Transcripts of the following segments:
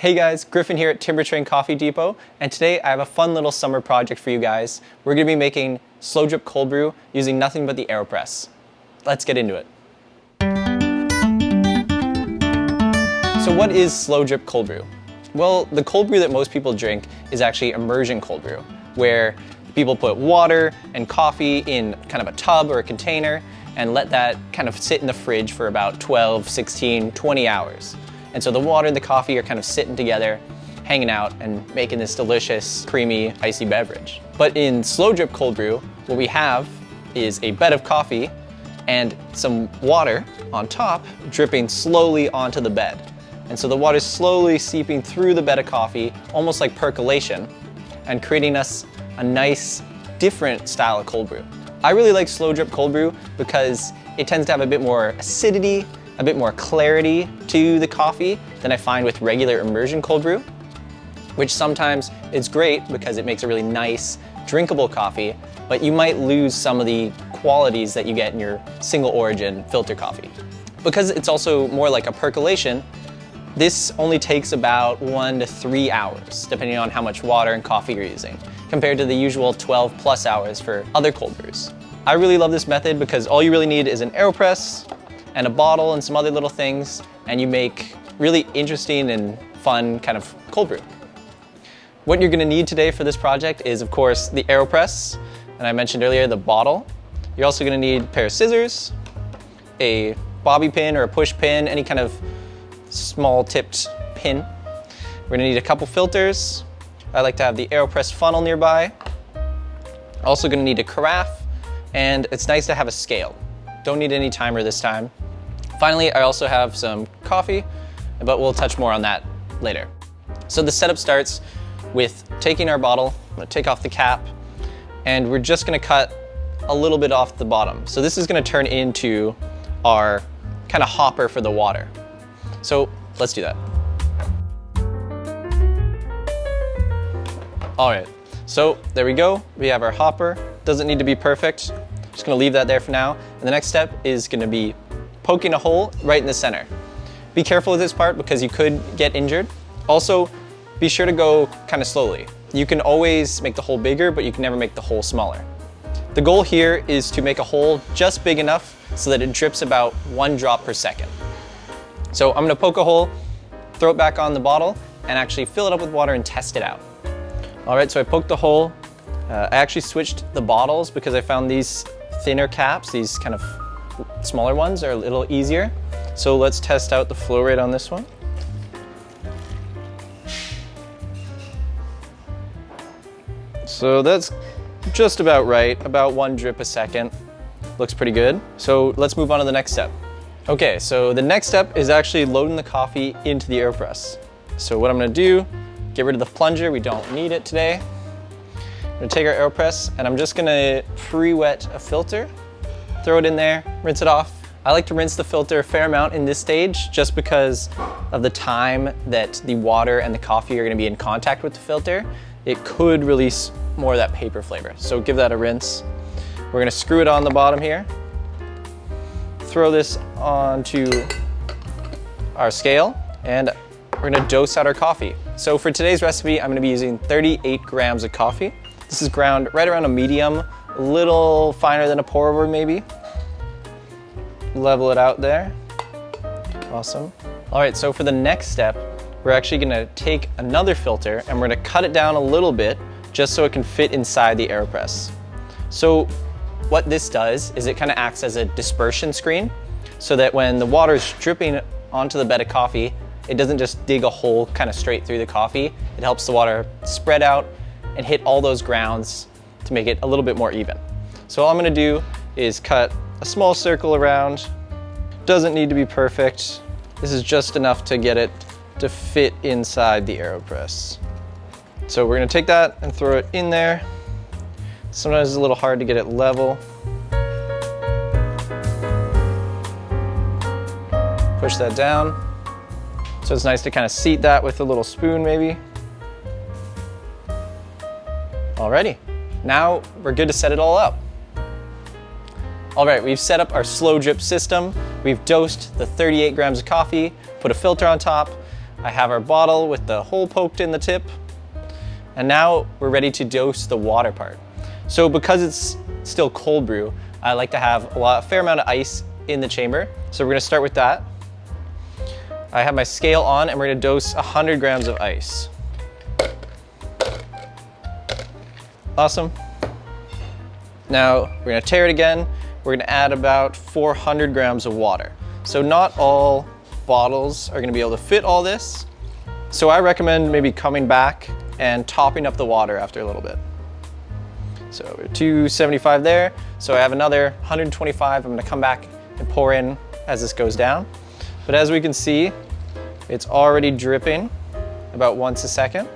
Hey guys, Griffin here at Timbertrain Coffee Depot, and today I have a fun little summer project for you guys. We're going to be making slow drip cold brew using nothing but the Aeropress. Let's get into it. So what is slow drip cold brew? Well, the cold brew that most people drink is actually immersion cold brew, where people put water and coffee in kind of a tub or a container and let that kind of sit in the fridge for about 12, 16, 20 hours. And so the water and the coffee are kind of sitting together, hanging out and making this delicious, creamy, icy beverage. But in slow drip cold brew, what we have is a bed of coffee and some water on top dripping slowly onto the bed. And so the water is slowly seeping through the bed of coffee, almost like percolation, and creating us a nice, different style of cold brew. I really like slow drip cold brew because it tends to have a bit more acidity, a bit more clarity to the coffee than I find with regular immersion cold brew, which sometimes is great because it makes a really nice, drinkable coffee, but you might lose some of the qualities that you get in your single origin filter coffee. Because it's also more like a percolation, this only takes about 1 to 3 hours, depending on how much water and coffee you're using, compared to the usual 12 plus hours for other cold brews. I really love this method because all you really need is an Aeropress and a bottle and some other little things, and you make really interesting and fun kind of cold brew. What you're gonna need today for this project is, of course, the Aeropress, and I mentioned earlier, the bottle. You're also gonna need a pair of scissors, a bobby pin or a push pin, any kind of small tipped pin. We're gonna need a couple filters. I like to have the Aeropress funnel nearby. Also gonna need a carafe, and it's nice to have a scale. Don't need any timer this time. Finally, I also have some coffee, but we'll touch more on that later. So the setup starts with taking our bottle. I'm gonna take off the cap, and we're just gonna cut a little bit off the bottom. So this is gonna turn into our kind of hopper for the water. So let's do that. All right, so there we go. We have our hopper. Doesn't need to be perfect. Just gonna leave that there for now. And the next step is gonna be poking a hole right in the center. Be careful with this part because you could get injured. Also, be sure to go kind of slowly. You can always make the hole bigger, but you can never make the hole smaller. The goal here is to make a hole just big enough so that it drips about 1 drop per second. So I'm gonna poke a hole, throw it back on the bottle, and actually fill it up with water and test it out. All right, so I poked the hole. I actually switched the bottles because I found these thinner caps, these kind of smaller ones, are a little easier. So let's test out the flow rate on this one. So that's just about right, about 1 drip a second. Looks pretty good. So let's move on to the next step. Okay, so the next step is actually loading the coffee into the Aeropress. So what I'm gonna do, get rid of the plunger, we don't need it today. I'm gonna take our Aeropress and I'm just gonna pre-wet a filter, throw it in there, rinse it off. I like to rinse the filter a fair amount in this stage just because of the time that the water and the coffee are gonna be in contact with the filter. It could release more of that paper flavor. So give that a rinse. We're gonna screw it on the bottom here. Throw this onto our scale and we're gonna dose out our coffee. So for today's recipe, I'm gonna be using 38 grams of coffee. This is ground right around a medium, a little finer than a pour over maybe. Level it out there. Awesome. All right, so for the next step, we're actually gonna take another filter and we're gonna cut it down a little bit just so it can fit inside the Aeropress. So what this does is it kind of acts as a dispersion screen so that when the water is dripping onto the bed of coffee, it doesn't just dig a hole kind of straight through the coffee. It helps the water spread out and hit all those grounds to make it a little bit more even. So all I'm gonna do is cut a small circle around. Doesn't need to be perfect. This is just enough to get it to fit inside the Aeropress. So we're gonna take that and throw it in there. Sometimes it's a little hard to get it level. Push that down. So it's nice to kind of seat that with a little spoon maybe. Alrighty, now we're good to set it all up. All right, we've set up our slow drip system. We've dosed the 38 grams of coffee, put a filter on top. I have our bottle with the hole poked in the tip. And now we're ready to dose the water part. So because it's still cold brew, I like to have a fair amount of ice in the chamber. So we're gonna start with that. I have my scale on and we're gonna dose 100 grams of ice. Awesome. Now we're gonna tare it again. We're gonna add about 400 grams of water. So not all bottles are gonna be able to fit all this. So I recommend maybe coming back and topping up the water after a little bit. So we're 275 there. So I have another 125. I'm gonna come back and pour in as this goes down. But as we can see, it's already dripping about once a second.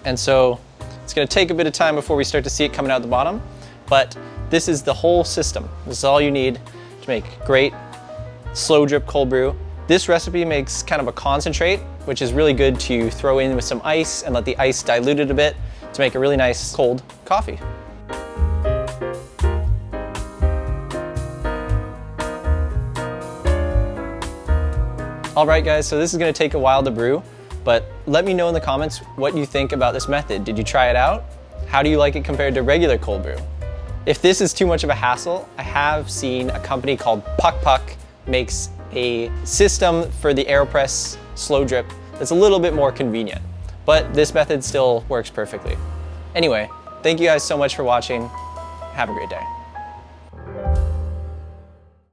And so it's gonna take a bit of time before we start to see it coming out the bottom, but this is the whole system. This is all you need to make great slow drip cold brew. This recipe makes kind of a concentrate, which is really good to throw in with some ice and let the ice dilute it a bit to make a really nice cold coffee. All right guys, so this is gonna take a while to brew, but let me know in the comments what you think about this method. Did you try it out? How do you like it compared to regular cold brew? If this is too much of a hassle, I have seen a company called Puck makes a system for the Aeropress slow drip that's a little bit more convenient, but this method still works perfectly. Anyway, thank you guys so much for watching. Have a great day.